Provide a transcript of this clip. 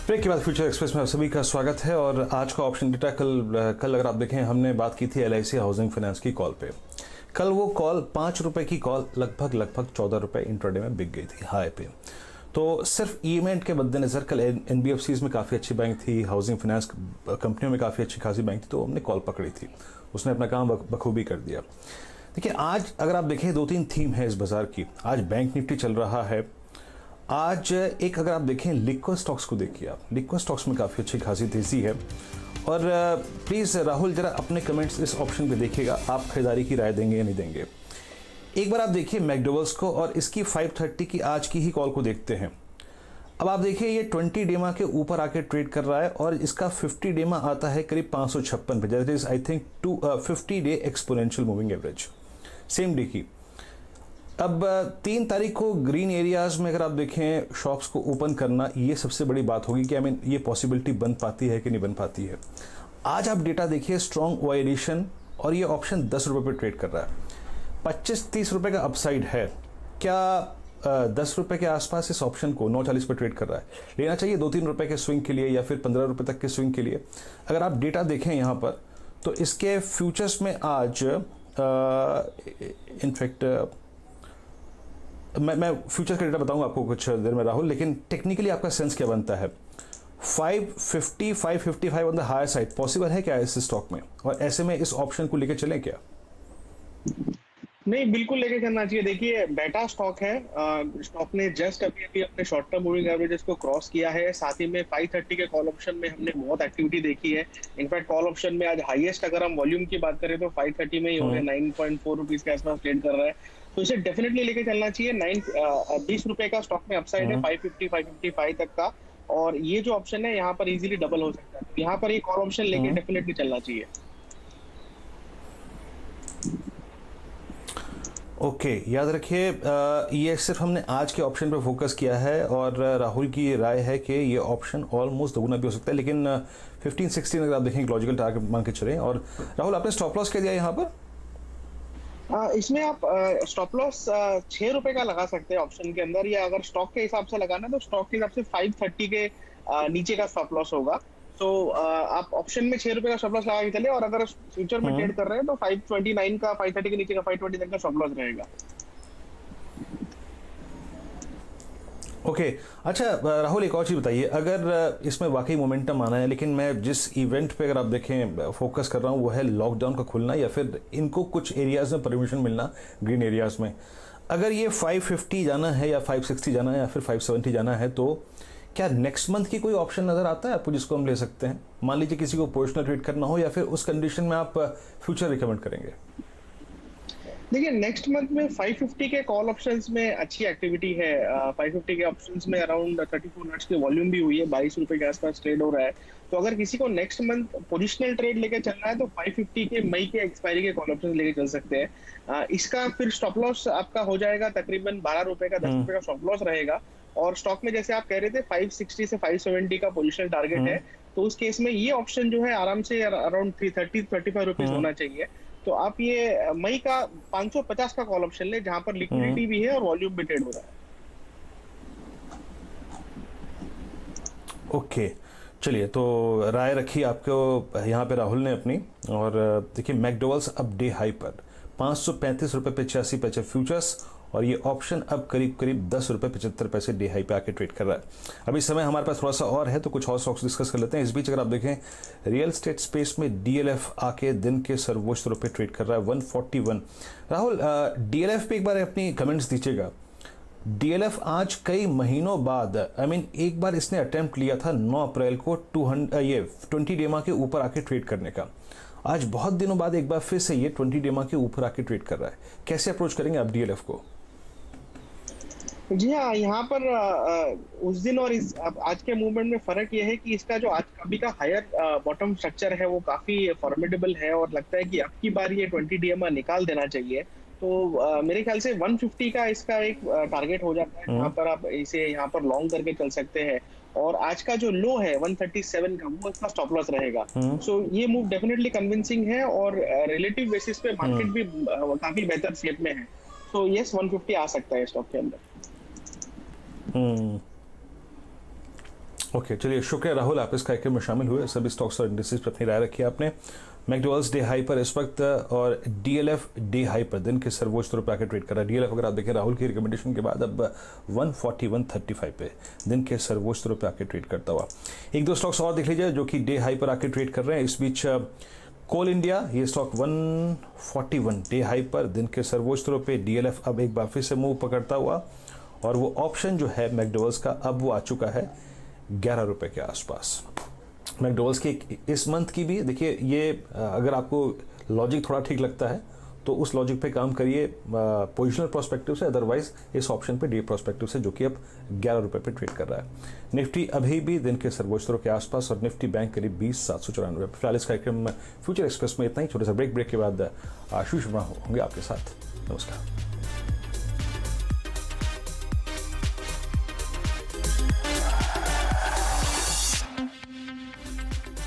Break के बाद future express में आप सभी का स्वागत है। और आज का ऑप्शन डेटा कल अगर आप देखें, हमने बात की थी LIC हाउसिंग फाइनेंस की कॉल पे। कल वो कॉल 5 रुपए की कॉल लगभग 14 रुपए इंट्राडे में बिक गई थी हाई पे। तो सिर्फ इवेंट के मद्देनजर कल NBFCs में काफ़ी अच्छी बैंक थी, हाउसिंग फाइनेंस कंपनियों में काफ़ी अच्छी खासी बैंक थी, तो हमने कॉल पकड़ी थी, उसने अपना काम बखूबी कर दिया। देखिए आज अगर आप देखें 2-3 थीम है इस बाजार की। आज बैंक निफ्टी चल रहा है। आज एक अगर आप देखें लिक्विड स्टॉक्स को देखिए, आप लिक्विड स्टॉक्स में काफ़ी अच्छी खासी तेज़ी है। और प्लीज़ राहुल जरा अपने कमेंट्स इस ऑप्शन पे देखिएगा, आप खरीदारी की राय देंगे या नहीं देंगे। एक बार आप देखिए मैकडोवेल्स को और इसकी 530 की आज की ही कॉल को देखते हैं। अब आप देखिए ये 20 डेमा के ऊपर आके ट्रेड कर रहा है और इसका 50 डेमा आता है करीब 556 पे, that is I think 50 day exponential moving average same day की। अब 3 तारीख को ग्रीन एरियाज में अगर आप देखें शॉप्स को ओपन करना, ये सबसे बड़ी बात होगी कि ये पॉसिबिलिटी बन पाती है कि नहीं बन पाती है। आज आप डेटा देखिए, स्ट्रॉन्ग ओ एडिशन और ये ऑप्शन 10 रुपए पे ट्रेड कर रहा है। 25-30 रुपए का अपसाइड है क्या? 10 रुपए के आसपास इस ऑप्शन को 940 पर ट्रेड कर रहा है। लेना चाहिए 2-3 रुपए के स्विंग के लिए या फिर 15 रुपए तक के स्विंग के लिए। अगर आप डेटा देखें यहाँ पर तो इसके फ्यूचर्स में आज इनफैक्ट मैं फ्यूचर का डेटा बताऊंगा आपको कुछ देर में राहुल, लेकिन टेक्निकली आपका सेंस क्या बनता है? 550 555 on the higher side possible है क्या इस स्टॉक में? और ऐसे में इस ऑप्शन को लेके चलें क्या? नहीं, बिल्कुल लेके चलना चाहिए। देखिए बेटा स्टॉक है, स्टॉक ने जस्ट अभी अपने शॉर्ट टर्म मूविंग एवरेजेस को क्रॉस किया है। साथ ही में 530 के कॉल ऑप्शन में हमने बहुत एक्टिविटी देखी है। इनफैक्ट कॉल ऑप्शन में आज हाईएस्ट अगर हम वॉल्यूम की बात करें तो 530 में ही हो गया, 9.4 रुपीज के आसपास ट्रेड कर रहा है। तो इसे डेफिनेटली लेके चलना चाहिए। 20 रुपए का स्टॉक में अपसाइड है 550 555 तक का, और ये जो ऑप्शन है यहाँ पर इजीली डबल हो सकता है। यहाँ पर ये कॉल ऑप्शन लेके डेफिनेटली चलना चाहिए। ओके, याद रखिए ये सिर्फ हमने आज के ऑप्शन पर फोकस किया है और राहुल की राय है कि ये ऑप्शन ऑलमोस्ट दोगुना भी हो सकता है, लेकिन 15-16 अगर आप देखें लॉजिकल टारगेट मान के चलें। और राहुल आपने स्टॉप लॉस क्या दिया यहाँ पर? इसमें आप स्टॉप लॉस 6 रुपए का लगा सकते हैं ऑप्शन के अंदर, या अगर स्टॉक के हिसाब से लगाना है तो स्टॉक के हिसाब से 530 के नीचे का स्टॉप लॉस होगा। तो आप ऑप्शन में 6 रुपए का स्टॉप लॉस लगा के चले, और अगर फ्यूचर में ट्रेड कर रहे हैं तो 529 का, 530 के नीचे का 520 तक का स्टॉप लॉस रहेगा। ओके अच्छा राहुल, एक और चीज़ बताइए, अगर इसमें वाकई मोमेंटम आना है, लेकिन मैं जिस इवेंट पे अगर आप देखें फोकस कर रहा हूँ वो है लॉकडाउन का खुलना या फिर इनको कुछ एरियाज में परमिशन मिलना ग्रीन एरियाज में। अगर ये 550 जाना है या 560 जाना है या फिर 570 जाना है, तो क्या नेक्स्ट मंथ की कोई ऑप्शन नजर आता है आपको जिसको हम ले सकते हैं? मान लीजिए किसी को पोजिशनल ट्रेड करना हो, या फिर उस कंडीशन में आप फ्यूचर रिकमेंड करेंगे? देखिए नेक्स्ट मंथ में 550 के कॉल ऑप्शंस में अच्छी एक्टिविटी है। 550 के ऑप्शंस में अराउंड 34 नट्स की वॉल्यूम भी हुई है, 22 रुपए के आसपास ट्रेड हो रहा है। तो अगर किसी को नेक्स्ट मंथ पोजिशनल ट्रेड लेके चलना है तो 550 के मई के एक्सपायरी के कॉल ऑप्शन लेके चल सकते हैं। इसका फिर स्टॉप लॉस आपका हो जाएगा तकरीबन 12 रुपए का, 10 रुपए का स्टॉप लॉस रहेगा। और स्टॉक में जैसे आप कह रहे थे 560 से 570 का पोजिशनल टारगेट है, तो उस केस में ये ऑप्शन जो है आराम से अराउंड 330-35 रुपीज होना चाहिए। तो आप ये मई का 550 का कॉल ऑप्शन ले, जहां पर लिक्विडिटी भी है और वॉल्यूम भी ट्रेड हो रहा है। ओके चलिए, तो राय रखी आपको यहाँ पे राहुल ने अपनी। और देखिए मैकडोवेल्स अब डे हाई पर 535 रुपए 85 पैसे फ्यूचर्स, और ये ऑप्शन अब करीब 10 रुपए 75 पैसे डे हाई पे आके ट्रेड कर रहा है। अभी समय हमारे पास थोड़ा सा और है, तो कुछ और स्टॉक्स डिस्कस कर लेते हैं। इस बीच अगर आप देखें रियल एस्टेट स्पेस में DLF आके दिन के सर्वोच्च स्तरों पे ट्रेड कर रहा है 141। राहुल DLF पे एक बार अपनी कमेंट्स दीजिएगा। DLF आज कई महीनों बाद एक बार इसने अटेम्प्ट लिया था 9 अप्रैल को 20 डेमा के ऊपर आके ट्रेड करने का। आज बहुत दिनों बाद एक बार फिर से ये 20 डेमा के ऊपर आके ट्रेड कर रहा है। कैसे अप्रोच करेंगे आप DLF को? जी हाँ, यहाँ पर उस दिन और आज के मूवमेंट में फर्क ये है कि इसका जो आज अभी का हायर बॉटम स्ट्रक्चर है वो काफी फॉर्मिडेबल है, और लगता है कि अब की बार ये 20 DMA निकाल देना चाहिए। तो मेरे ख्याल से 150 का इसका एक टारगेट हो जाता है, जहाँ पर आप इसे यहाँ पर लॉन्ग करके चल सकते हैं। और आज का जो लो है 137 का, वो इसका स्टॉप लॉस रहेगा। सो ये मूव डेफिनेटली कन्विंसिंग है, और रिलेटिव बेसिस पे मार्केट भी काफी बेहतर शेप में है। सो यस, 150 आ सकता है स्टॉक के अंदर। ओके, चलिए शुक्रिया राहुल, आप इस कार्यक्रम में शामिल हुए। सभी स्टॉक्स और इंडस्ट्रीज पर अपनी राय रखी है आपने। मैकडोवेल्स डे हाई पर इस वक्त और डीएलएफ डे हाई पर दिन के सर्वोच्च स्तर पर आकर ट्रेड कर रहा है। डीएलएफ अगर आप देखें राहुल की रिकमेंडेशन के बाद अब 141.35 पे दिन के सर्वोच्च स्तर पर आकर ट्रेड करता हुआ। एक दो स्टॉक्स और देख लीजिए जो कि डे हाई पर आकर ट्रेड कर रहे हैं। इस बीच कोल इंडिया, ये स्टॉक 141 डे हाई पर दिन के सर्वोच्च स्तर पे। डीएलएफ अब एक बार फिर से मूव पकड़ता हुआ और वो ऑप्शन जो है मैकडोवेल्स का अब वो आ चुका है 11 रुपए के आसपास। मैकडोवेल्स की इस मंथ की भी देखिए, ये अगर आपको लॉजिक थोड़ा ठीक लगता है तो उस लॉजिक पे काम करिए पोजिशनल प्रोस्पेक्टिव से, अदरवाइज इस ऑप्शन पे डी प्रोस्पेक्टिव से, जो कि अब 11 रुपए पे ट्रेड कर रहा है। निफ्टी अभी भी दिन के सर्वोच्च स्तरों के आसपास और निफ्टी बैंक करीब 20,794। फिलहाल इस कार्यक्रम में फ्यूचर एक्सप्रेस में इतना ही। छोटे सा ब्रेक के बाद आशीष वर्मा होंगे आपके साथ। नमस्कार।